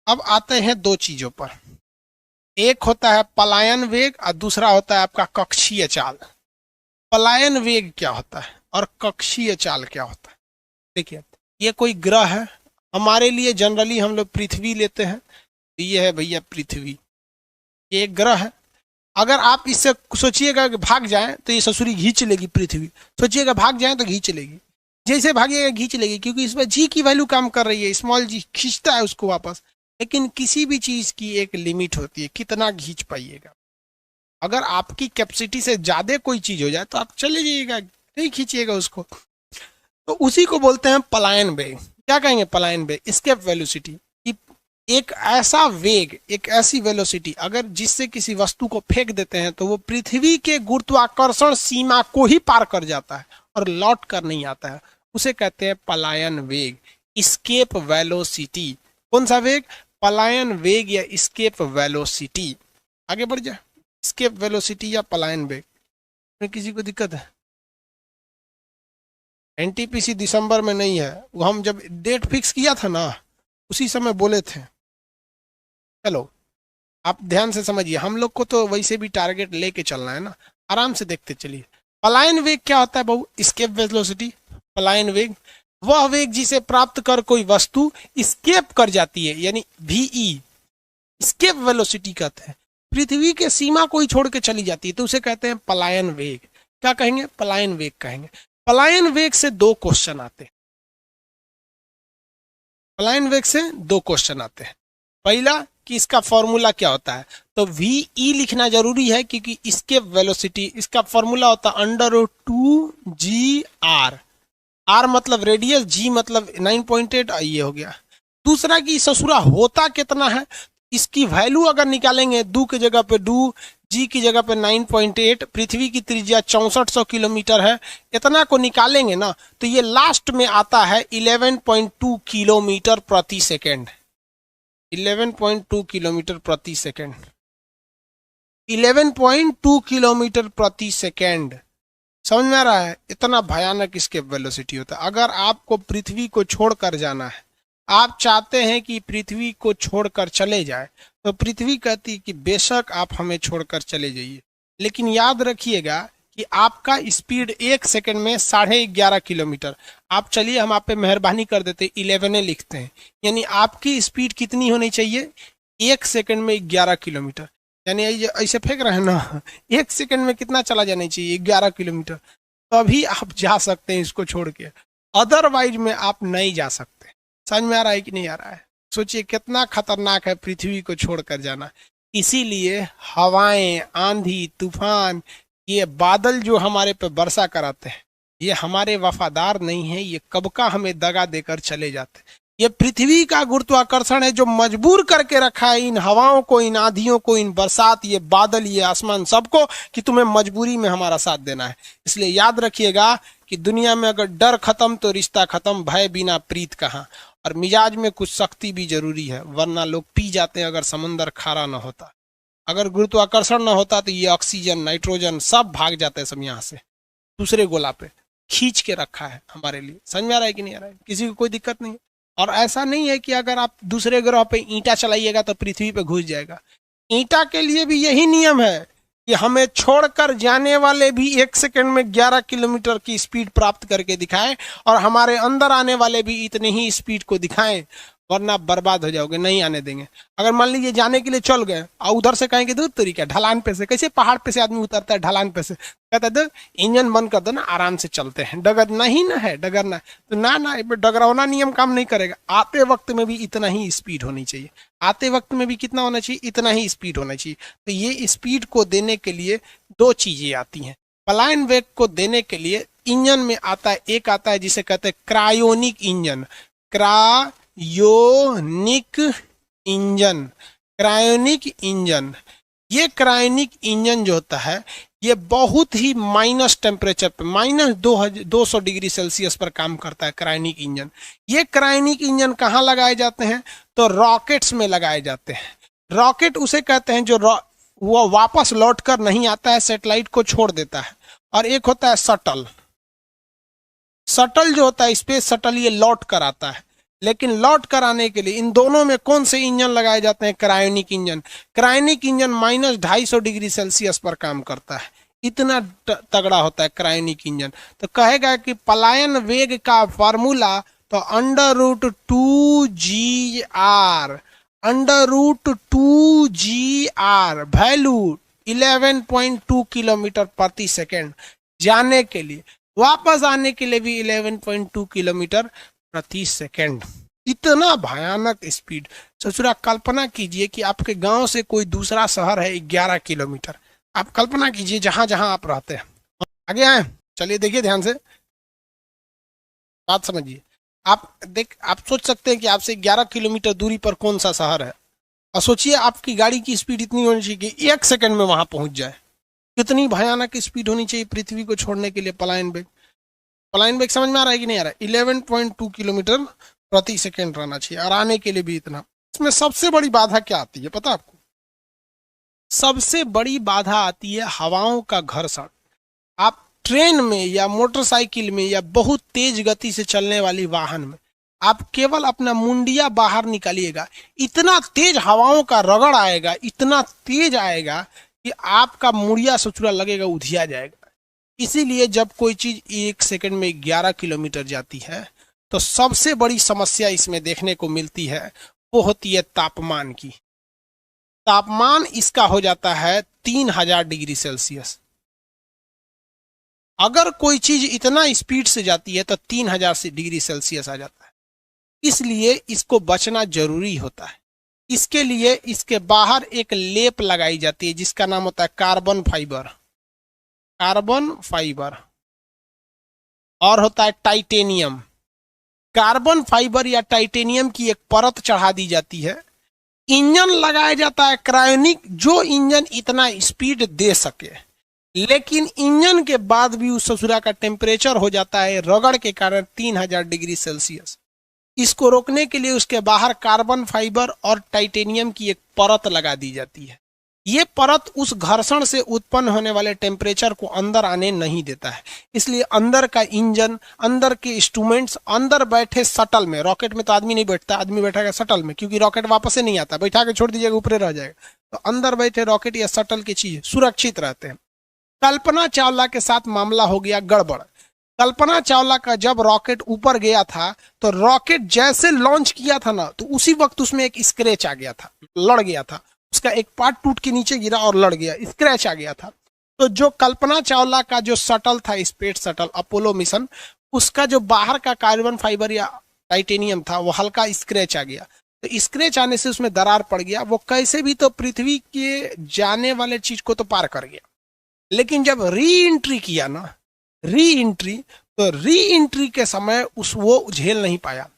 अब आते हैं दो चीजों पर। एक होता है पलायन वेग और दूसरा होता है आपका कक्षीय चाल। पलायन वेग क्या होता है और कक्षीय चाल क्या होता है? देखिए, ये कोई ग्रह है, हमारे लिए जनरली हम लोग पृथ्वी लेते हैं। ये है भैया पृथ्वी, ये एक ग्रह है। अगर आप इससे सोचिएगा कि भाग जाए तो ये ससुरी घींच लेगी पृथ्वी, सोचिएगा भाग जाए तो घींच लेगी, जैसे भागिएगा घींच लेगी, क्योंकि इसमें जी की वैल्यू काम कर रही है, स्मॉल जी खींचता है उसको वापस। लेकिन किसी भी चीज की एक लिमिट होती है, कितना घींच पाइएगा। अगर आपकी कैपेसिटी से ज्यादा कोई चीज हो जाए तो आप चले जाइएगा, नहीं खींचिएगा उसको। तो उसी को बोलते हैं पलायन वेग। क्या कहेंगे पलायन वेग? Escape velocity. एक ऐसा वेग, एक ऐसी वेलोसिटी अगर जिससे किसी वस्तु को फेंक देते हैं तो वो पृथ्वी के गुरुत्वाकर्षण सीमा को ही पार कर जाता है और लौट कर नहीं आता है, उसे कहते हैं पलायन वेग, एस्केप वेलोसिटी। कौन सा वेग? पलायन वेग या एस्केप वेलोसिटी। आगे बढ़ जाए, एस्केप वेलोसिटी या पलायन वेग में किसी को दिक्कत है? एनटीपीसी दिसंबर में नहीं है, वो हम जब डेट फिक्स किया था ना उसी समय बोले थे। चलो आप ध्यान से समझिए, हम लोग को तो वैसे भी टारगेट लेके चलना है ना, आराम से देखते चलिए। पलायन वेग क्या होता है बहू? Escape velocity. पलायन वेग वह वेग जिसे प्राप्त कर कोई वस्तु स्केप कर जाती है, यानी वीई स्केप वेलोसिटी कहते हैं, पृथ्वी के सीमा को ही छोड़ के चली जाती है, तो उसे कहते हैं पलायन वेग। क्या कहेंगे? पलायन वेग कहेंगे। पलायन वेग से दो क्वेश्चन आते हैं, पलायन वेग से दो क्वेश्चन आते हैं। पहला कि इसका फॉर्मूला क्या होता है, तो वी लिखना जरूरी है क्योंकि इसके वेलोसिटी, इसका फॉर्मूला होता है √2 g r। r मतलब रेडियस, g मतलब 9.8, ये हो गया। दूसरा कि ससुरा होता कितना है, इसकी वैल्यू अगर निकालेंगे, दू की जगह पे डू, जी की जगह पे 9.8, पृथ्वी की त्रिज्या 6400 किलोमीटर है, इतना को निकालेंगे ना तो ये लास्ट में आता है 11.2 किलोमीटर प्रति सेकेंड। 11.2 किलोमीटर प्रति सेकेंड, 11.2 किलोमीटर प्रति सेकेंड। समझ में आ रहा है? इतना भयानक इसके वेलोसिटी होता है। अगर आपको पृथ्वी को छोड़कर जाना है, आप चाहते हैं कि पृथ्वी को छोड़कर चले जाए, तो पृथ्वी कहती है कि बेशक आप हमें छोड़कर चले जाइए, लेकिन याद रखिएगा कि आपका स्पीड एक सेकंड में 11.5 किलोमीटर। आप चलिए, हम आप पे मेहरबानी कर देते 11 लिखते हैं, यानी आपकी स्पीड कितनी होनी चाहिए? एक सेकंड में 11 किलोमीटर। यानी ऐसे फेंक रहे हैं ना, एक सेकंड में कितना चला जाना चाहिए? 11 किलोमीटर। तभी आप जा सकते हैं इसको छोड़ के, अदरवाइज में आप नहीं जा सकते। समझ में आ रहा है कि नहीं आ रहा है? सोचिए कितना खतरनाक है पृथ्वी को छोड़कर जाना। इसीलिए हवाएं, आंधी, तूफान, ये बादल जो हमारे पे वर्षा कराते हैं, ये हमारे वफादार नहीं है, ये कब का हमें दगा देकर चले जाते हैं। ये पृथ्वी का गुरुत्वाकर्षण है जो मजबूर करके रखा है इन हवाओं को, इन आंधियों को, इन बरसात, ये बादल, ये आसमान, सबको कि तुम्हें मजबूरी में हमारा साथ देना है। इसलिए याद रखिएगा कि दुनिया में अगर डर खत्म तो रिश्ता खत्म, भय बिना प्रीत कहाँ। और मिजाज में कुछ सख्ती भी जरूरी है, वरना लोग पी जाते हैं अगर समंदर खारा न होता। अगर गुरुत्वाकर्षण न होता तो ये ऑक्सीजन, नाइट्रोजन सब भाग जाते हैं, सब यहाँ से दूसरे गोला पे खींच के रखा है हमारे लिए। समझ में आ रहा है कि नहीं आ रहा है? किसी को कोई दिक्कत नहीं है। और ऐसा नहीं है कि अगर आप दूसरे ग्रह पे ईंटा चलाइएगा तो पृथ्वी पे घुस जाएगा। ईंटा के लिए भी यही नियम है कि हमें छोड़कर जाने वाले भी एक सेकंड में 11 किलोमीटर की स्पीड प्राप्त करके दिखाएं और हमारे अंदर आने वाले भी इतनी ही स्पीड को दिखाएं, वरना बर्बाद हो जाओगे, नहीं आने देंगे। अगर मान लीजिए जाने के लिए चल गए और उधर से कहेंगे दूर तरीका ढलान पे से, कैसे पहाड़ पे से आदमी उतरता है ढलान पे से, कहता है इंजन बंद कर दो ना, आराम से चलते हैं, डगरना ही ना है, डगरना। तो ना ना, डगरौना नियम काम नहीं करेगा। आते वक्त में भी इतना ही स्पीड होनी चाहिए, आते वक्त में भी कितना होना चाहिए? इतना ही स्पीड होना चाहिए। तो ये स्पीड को देने के लिए दो चीजें आती हैं। पलायन वेग को देने के लिए इंजन में आता है, एक आता है जिसे कहते हैं cryogenic engine. Cryogenic engine, cryogenic engine. ये क्रायोनिक इंजन जो होता है ये बहुत ही माइनस टेम्परेचर पे, -200 डिग्री सेल्सियस पर काम करता है क्रायोनिक इंजन। ये क्रायोनिक इंजन कहाँ लगाए जाते हैं? तो रॉकेट्स में लगाए जाते हैं। रॉकेट उसे कहते हैं जो वो वापस लौट कर नहीं आता है, सैटेलाइट को छोड़ देता है। और एक होता है शटल। शटल जो होता है स्पेस शटल, ये लौट कर आता है। लेकिन लौट कर आने के लिए इन दोनों में कौन से इंजन लगाए जाते हैं? Cryogenic engine. Cryogenic engine -250 degree Celsius पर काम करता है, इतना तगड़ा होता है क्रायोनिक इंजन। तो कहेगा कि पलायन वेग का फॉर्मूला, तो √2 GR, √2 GR वैल्यू 11.2 किलोमीटर प्रति सेकेंड जाने के लिए, वापस आने के लिए भी 11.2 किलोमीटर प्रति सेकेंड। इतना भयानक स्पीड। ससुरा कल्पना कीजिए कि आपके गांव से कोई दूसरा शहर है 11 किलोमीटर। आप कल्पना कीजिए जहां जहां आप रहते हैं। आगे आए, चलिए देखिए ध्यान से, बात समझिए। आप सोच सकते हैं कि आपसे 11 किलोमीटर दूरी पर कौन सा शहर है, और सोचिए आपकी गाड़ी की स्पीड इतनी होनी चाहिए कि 1 सेकंड में वहां पहुंच जाए। कितनी भयानक स्पीड होनी चाहिए पृथ्वी को छोड़ने के लिए पलायन वेग। पलायन वेग समझ में आ रहा है कि नहीं आ रहा है? 11.2 किलोमीटर प्रति सेकंड रहना चाहिए, और आने के लिए भी इतना। इसमें सबसे बड़ी बाधा क्या आती है पता आपको? सबसे बड़ी बाधा आती है हवाओं का घर्षण। आप ट्रेन में या मोटरसाइकिल में या बहुत तेज गति से चलने वाली वाहन में आप केवल अपना मुंडिया बाहर निकालिएगा, इतना तेज हवाओं का रगड़ आएगा, इतना तेज आएगा कि आपका मुड़िया सचुरा लगेगा, उधिया जाएगा। इसीलिए जब कोई चीज 1 सेकंड में 11 किलोमीटर जाती है, तो सबसे बड़ी समस्या इसमें देखने को मिलती है, वो होती है तापमान की। तापमान इसका हो जाता है 3000 डिग्री सेल्सियस। अगर कोई चीज इतना स्पीड से जाती है तो 3000 डिग्री सेल्सियस आ जाता है। इसलिए इसको बचना जरूरी होता है। इसके लिए इसके बाहर एक लेप लगाई जाती है जिसका नाम होता है कार्बन फाइबर। कार्बन फाइबर और होता है टाइटेनियम। कार्बन फाइबर या टाइटेनियम की एक परत चढ़ा दी जाती है। इंजन लगाया जाता है क्रायोनिक, जो इंजन इतना स्पीड दे सके, लेकिन इंजन के बाद भी उस ससुरा का टेम्परेचर हो जाता है रगड़ के कारण 3000 डिग्री सेल्सियस। इसको रोकने के लिए उसके बाहर कार्बन फाइबर और टाइटेनियम की एक परत लगा दी जाती है। ये परत उस घर्षण से उत्पन्न होने वाले टेम्परेचर को अंदर आने नहीं देता है। इसलिए अंदर का इंजन, अंदर के इंस्ट्रूमेंट्स, अंदर बैठे शटल में, रॉकेट में तो आदमी नहीं बैठता, आदमी बैठेगा शटल में, क्योंकि रॉकेट वापस से नहीं आता, बैठा के छोड़ दीजिएगा ऊपर रह जाएगा। तो अंदर बैठे रॉकेट या शटल की चीज सुरक्षित रहते हैं। कल्पना चावला के साथ मामला हो गया गड़बड़। कल्पना चावला का जब रॉकेट ऊपर गया था, तो रॉकेट जैसे लॉन्च किया था ना, तो उसी वक्त उसमें एक स्क्रैच आ गया था, लड़ गया था। उसका एक पार्ट टूट के नीचे गिरा और लड़ गया, स्क्रैच आ गया था। तो जो कल्पना चावला का जो शटल था, स्पेस शटल अपोलो मिशन, उसका जो बाहर का कार्बन फाइबर या टाइटेनियम था, वो हल्का स्क्रैच आ गया। तो स्क्रैच आने से उसमें दरार पड़ गया। वो कैसे भी तो पृथ्वी के जाने वाले चीज को तो पार कर गया, लेकिन जब री एंट्री किया ना, तो री एंट्री के समय वो झेल नहीं पाया।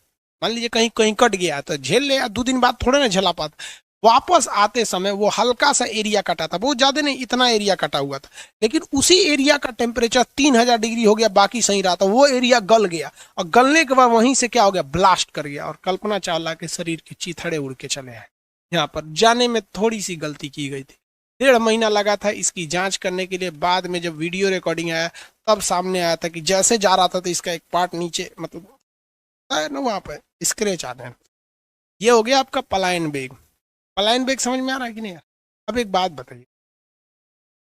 मान लीजिए कहीं कहीं कट गया तो झेल ले, 2 दिन बाद थोड़े ना झेला पाता। वापस आते समय वो हल्का सा एरिया कटा था, बहुत ज्यादा नहीं, इतना एरिया कटा हुआ था, लेकिन उसी एरिया का टेम्परेचर 3000 डिग्री हो गया, बाकी सही रहा था। वो एरिया गल गया, और गलने के बाद वहीं से क्या हो गया, ब्लास्ट कर गया, और कल्पना चावला के शरीर के चिथड़े उड़ के चले आए। यहाँ पर जाने में थोड़ी सी गलती की गई थी। 1.5 महीना लगा था इसकी जांच करने के लिए। बाद में जब वीडियो रिकॉर्डिंग आया तब सामने आया था कि जैसे जा रहा था तो इसका एक पार्ट नीचे, मतलब ना वहां पर स्क्रैच आ रहे हैं। ये हो गया आपका पलायन वेग। पलायन वेग समझ में आ रहा है कि नहीं? अब एक बात बताइए,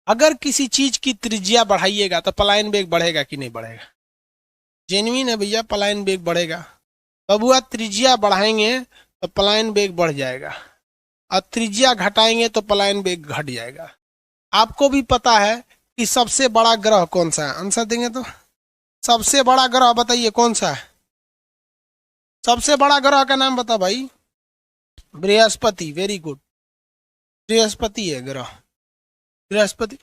अगर किसी चीज की त्रिज्या बढ़ाइएगा तो पलायन वेग बढ़ेगा कि नहीं बढ़ेगा? जेन्युइन है भैया, पलायन वेग बढ़ेगा। बबुआ त्रिज्या बढ़ाएंगे तो पलायन वेग बढ़ जाएगा, और त्रिज्या घटाएंगे तो पलायन वेग घट जाएगा। आपको भी पता है कि सबसे बड़ा ग्रह कौन सा है? आंसर देंगे तो सबसे बड़ा ग्रह बताइए कौन सा है? सबसे बड़ा ग्रह का नाम बता भाई। बृहस्पति। वेरी गुड, बृहस्पति है ग्रह, बृहस्पति।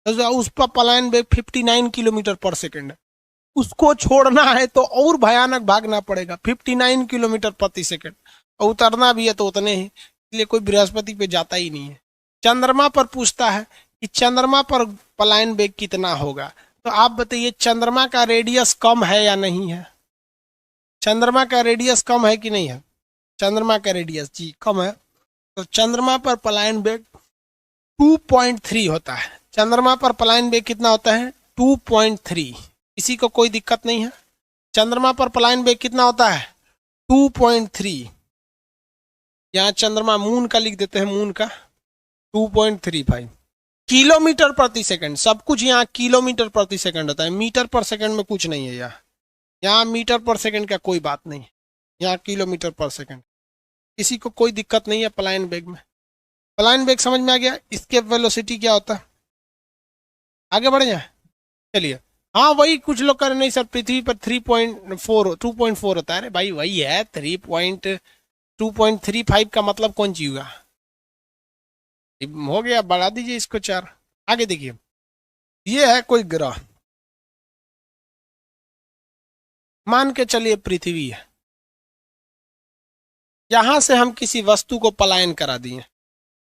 उस पर पलायन वेग 59 किलोमीटर पर सेकेंड है। उसको छोड़ना है तो और भयानक भागना पड़ेगा, 59 किलोमीटर प्रति सेकेंड, और उतरना भी है तो उतने ही। इसलिए कोई बृहस्पति पे जाता ही नहीं है। चंद्रमा पर पूछता है कि चंद्रमा पर पलायन वेग कितना होगा, तो आप बताइए चंद्रमा का रेडियस कम है या नहीं है? चंद्रमा का रेडियस कम है कि नहीं है? चंद्रमा का रेडियस जी कम है, तो चंद्रमा पर पलायन वेग 2.3 होता है। चंद्रमा पर पलायन वेग कितना होता है? 2.3। किसी को कोई दिक्कत नहीं है? चंद्रमा पर पलायन वेग कितना होता है? 2.3, यहाँ चंद्रमा मून का लिख देते हैं, मून का 2.35 किलोमीटर प्रति सेकंड। सब कुछ यहाँ किलोमीटर प्रति सेकंड होता है, मीटर पर सेकंड में कुछ नहीं है। यहाँ मीटर पर सेकंड का कोई बात नहीं है, यहाँ किलोमीटर पर सेकंड। किसी को कोई दिक्कत नहीं है पलायन वेग में। पलायन वेग समझ में आ गया। एस्केप वेलोसिटी क्या होता है, आगे बढ़ जाए। चलिए, हाँ वही कुछ लोग कर नहीं सर, पृथ्वी पर 2.4 होता है। अरे भाई वही है, 2.35 का मतलब कौन सी हुआ, हो गया, बढ़ा दीजिए इसको 4। आगे देखिए, ये है कोई ग्रह, मान के चलिए पृथ्वी है। यहां से हम किसी वस्तु को पलायन करा दिए,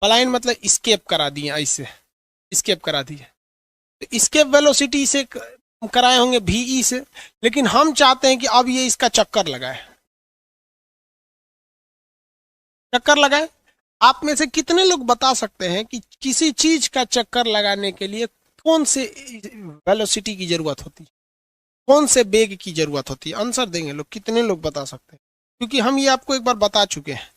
पलायन मतलब स्केप करा दिए, ऐसे स्केप करा दिए, तो स्केप वेलोसिटी से कराए होंगे VE से, लेकिन हम चाहते हैं कि अब ये इसका चक्कर लगाए, चक्कर लगाए। आप में से कितने लोग बता सकते हैं कि किसी चीज का चक्कर लगाने के लिए कौन से वेलोसिटी की जरूरत होती है, कौन से वेग की जरूरत होती है? आंसर देंगे लोग, कितने लोग बता सकते हैं? क्योंकि हम ये आपको एक बार बता चुके हैं।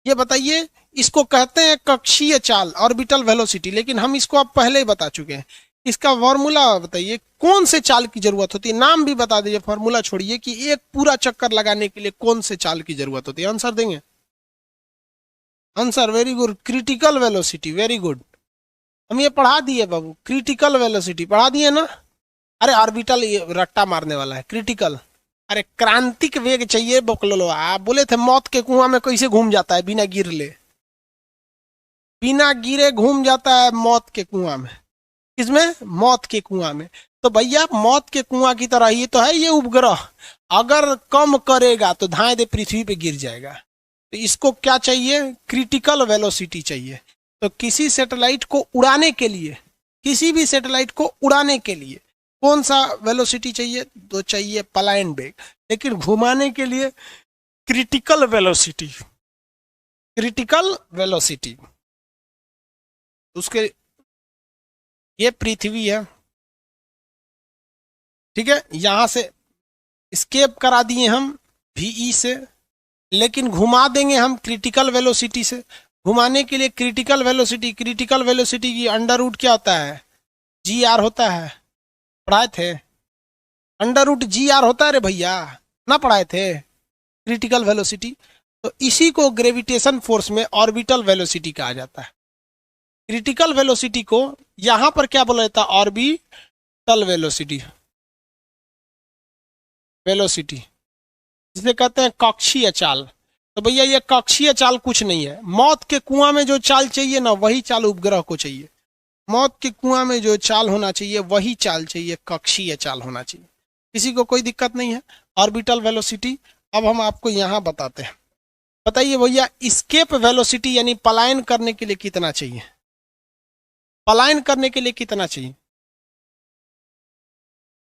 ये बताइए, इसको कहते हैं कक्षीय चाल, ऑर्बिटल वेलोसिटी, लेकिन हम इसको आप पहले ही बता चुके हैं। इसका फॉर्मूला बताइए, कौन से चाल की जरूरत होती है, नाम भी बता दीजिए, फॉर्मूला छोड़िए कि एक पूरा चक्कर लगाने के लिए कौन से चाल की जरूरत होती है। आंसर देंगे? Answer, very good, critical velocity, very good. हम ये पढ़ा दिए बाबू, क्रिटिकल वेलोसिटी पढ़ा दिए ना। अरे ऑर्बिटल ये रट्टा मारने वाला है, क्रिटिकल। अरे क्रांतिक वेग चाहिए बोकलो, आप बोले थे मौत के कुआं में कैसे घूम जाता है बिना गिर ले, बिना गिरे घूम जाता है मौत के कुआं में। किसमें? मौत के कुआं में। तो भैया मौत के कुआं की तरह ही तो है ये उपग्रह, अगर कम करेगा तो धाए दे पृथ्वी पे गिर जाएगा। तो इसको क्या चाहिए? क्रिटिकल वेलोसिटी चाहिए। तो किसी सैटेलाइट को उड़ाने के लिए, किसी भी सैटेलाइट को उड़ाने के लिए कौन सा वेलोसिटी चाहिए? तो चाहिए पलायन वेग, लेकिन घुमाने के लिए क्रिटिकल वेलोसिटी, क्रिटिकल वेलोसिटी। उसके ये पृथ्वी है, ठीक है, यहां से स्केप करा दिए हम VE से, लेकिन घुमा देंगे हम क्रिटिकल वेलोसिटी से। घुमाने के लिए क्रिटिकल वेलोसिटी, क्रिटिकल वेलोसिटी की अंडर रूट क्या होता है? GR होता है, पढ़ाए थे? अंडर रूट GR होता है रे भैया, ना पढ़ाए थे क्रिटिकल वेलोसिटी? तो इसी को ग्रेविटेशन फोर्स में ऑर्बिटल वेलोसिटी कहा जाता है। क्रिटिकल वेलोसिटी को यहां पर क्या बोला जाता है? ऑर्बिटल वेलोसिटी, वेलोसिटी जिसे कहते हैं कक्षीय चाल। तो भैया ये कक्षीय चाल कुछ नहीं है, मौत के कुआं में जो चाल चाहिए ना वही चाल उपग्रह को चाहिए। मौत के कुआं में जो चाल होना चाहिए वही चाल चाहिए, कक्षीय चाल होना चाहिए। किसी को कोई दिक्कत नहीं है? Orbital velocity. अब हम आपको यहां बताते हैं। बताइए भैया, स्केप वेलोसिटी यानी पलायन करने के लिए कितना चाहिए? पलायन करने के लिए कितना चाहिए?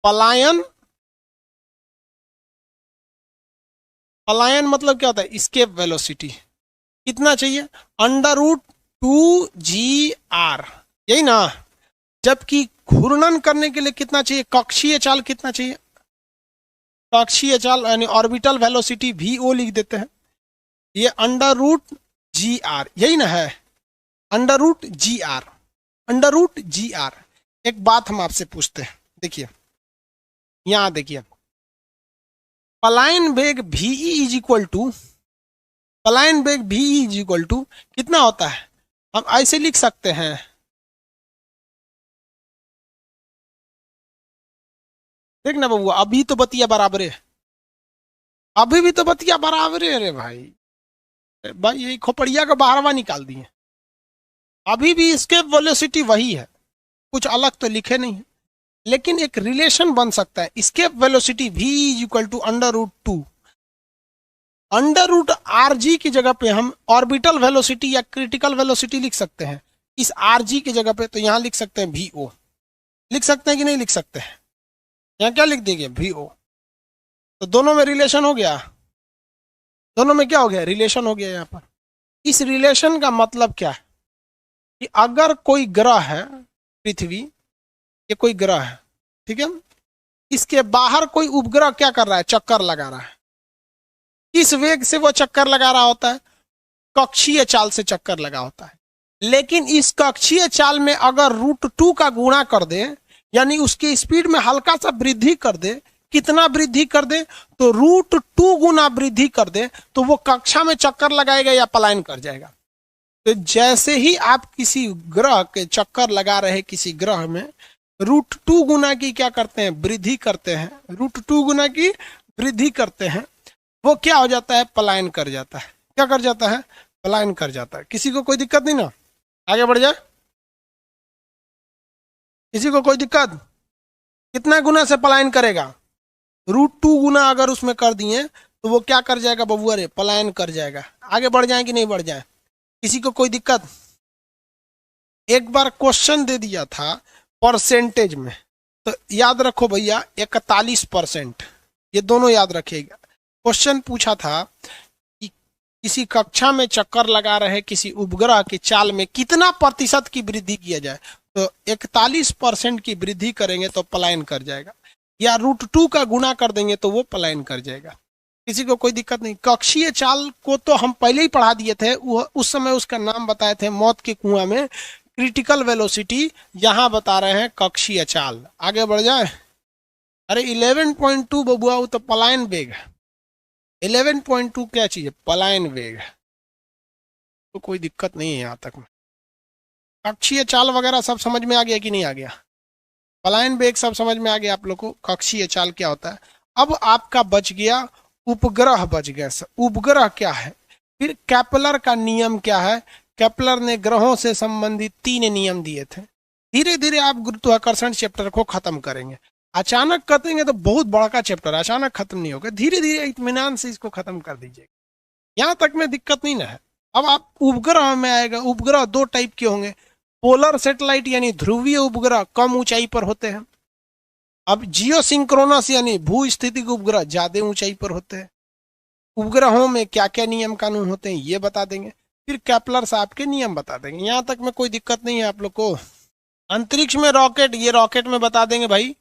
पलायन, पलायन मतलब क्या होता है? स्केप वेलोसिटी कितना चाहिए? अंडर रूट 2GR, यही ना। जबकि घूर्णन करने के लिए कितना चाहिए? कक्षीय चाल कितना चाहिए? कक्षीय चाल यानी ऑर्बिटल वेलोसिटी VO लिख देते हैं, ये अंडर रूट GR, यही ना है, under root GR, under root GR। एक बात हम आपसे पूछते हैं, देखिए यहां देखिए, पलायन वेग VE इज इक्वल टू, पलायन वेग VE इज इक्वल टू कितना होता है? हम ऐसे लिख सकते हैं, देख ना बबुआ, अभी तो बतिया बराबर है, अभी भी तो बतिया बराबर है। अरे भाई, भाई ये खोपड़िया का बाहरवा निकाल दिए, अभी भी इसके वेलोसिटी वही है, कुछ अलग तो लिखे नहीं है, लेकिन एक रिलेशन बन सकता है। Escape velocity V is equal to under root 2, under root RG की जगह पे हम ऑर्बिटल वेलोसिटी या क्रिटिकल वेलोसिटी लिख सकते हैं इस RG की जगह पे, तो यहां लिख सकते हैं VO। लिख सकते हैं कि नहीं लिख सकते हैं? यहां क्या लिख देंगे? VO। तो दोनों में रिलेशन हो गया, दोनों में क्या हो गया? रिलेशन हो गया। यहां पर इस रिलेशन का मतलब क्या है कि अगर कोई ग्रह है, पृथ्वी, ये कोई ग्रह है, ठीक है, इसके बाहर कोई उपग्रह क्या कर रहा है? चक्कर लगा रहा है। किस वेग से वो चक्कर लगा रहा होता है? कक्षीय चाल से चक्कर लगा होता है। लेकिन इस कक्षीय चाल में अगर √2 का गुणा कर दे, यानी उसकी स्पीड में हल्का सा वृद्धि कर दे, कितना वृद्धि कर दे? तो √2 गुना वृद्धि कर दे, तो वो कक्षा में चक्कर लगाएगा या पलायन कर जाएगा? तो जैसे ही आप किसी ग्रह के चक्कर लगा रहे किसी ग्रह में √2 गुना की क्या करते हैं? वृद्धि करते हैं। √2 गुना की वृद्धि करते हैं, वो क्या हो जाता है? पलायन कर जाता है। क्या कर जाता है? पलायन कर जाता है। किसी को कोई दिक्कत नहीं ना? आगे बढ़ जाए। किसी को कोई दिक्कत? कितना गुना से पलायन करेगा? √2 गुना अगर उसमें कर दिए तो वो क्या कर जाएगा बबुआ रे? पलायन कर जाएगा। आगे बढ़ जाए कि नहीं बढ़ जाए? किसी को कोई दिक्कत? एक बार क्वेश्चन दे दिया था परसेंटेज में, तो याद रखो भैया 41%, ये दोनों याद रखिएगा। क्वेश्चन पूछा था कि किसी कक्षा में चक्कर लगा रहे किसी उपग्रह की चाल में कितना प्रतिशत की वृद्धि किया जाए? तो 41% की वृद्धि करेंगे तो पलायन कर जाएगा, या √2 का गुणा कर देंगे तो वो पलायन कर जाएगा। किसी को कोई दिक्कत नहीं? कक्षीय चाल को तो हम पहले ही पढ़ा दिए थे, उस समय उसका नाम बताए थे मौत के कुआं में, क्रिटिकल वेलोसिटी। यहां बता रहे हैं कक्षीय चाल। आगे बढ़ जाए। अरे 11.2 बबुआ, वो तो पलायन वेग है। 11.2 क्या चीज है? पलायन वेग है। तो कोई दिक्कत नहीं है यहां तक में। कक्षीय चाल वगैरह सब समझ में आ गया कि नहीं आ गया? पलायन वेग सब समझ में आ गया आप लोग को? कक्षीय चाल क्या होता है? अब आपका बच गया उपग्रह, बच गया। उपग्रह क्या है? फिर केपलर का नियम क्या है? केपलर ने ग्रहों से संबंधित 3 नियम दिए थे। धीरे धीरे आप गुरुत्वाकर्षण चैप्टर को खत्म करेंगे। अचानक करेंगे तो बहुत बड़ा का चैप्टर, अचानक खत्म नहीं होगा। धीरे धीरे इत्मीनान से इसको खत्म कर दीजिएगा, यहां तक में दिक्कत नहीं ना है। अब आप उपग्रह में आएगा। उपग्रह 2 टाइप के होंगे। पोलर सैटेलाइट यानी ध्रुवीय उपग्रह कम ऊंचाई पर होते हैं। अब जियो सिंक्रोनस यानी भू स्थितिक उपग्रह ज्यादा ऊंचाई पर होते हैं। उपग्रहों में क्या क्या नियम कानून होते हैं ये बता देंगे। फिर केपलर साहब के नियम बता देंगे। यहां तक में कोई दिक्कत नहीं है आप लोग को? अंतरिक्ष में रॉकेट, ये रॉकेट में बता देंगे भाई।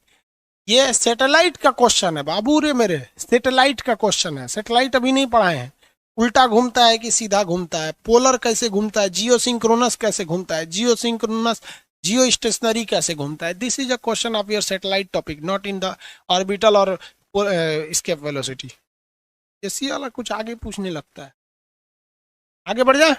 ये सैटेलाइट का क्वेश्चन है बाबू रे मेरे, सैटेलाइट का क्वेश्चन है। सैटेलाइट अभी नहीं पढ़ाए हैं। उल्टा घूमता है कि सीधा घूमता है? पोलर कैसे घूमता है? जियो सिंक्रोनस कैसे घूमता है? जियो सिंक्रोनस, जियो स्टेशनरी कैसे घूमता है? This is a question of your satellite topic, not in the orbital और एस्केप वेलोसिटी। ऐसी वाला कुछ आगे पूछने लगता है। आगे बढ़ जाए।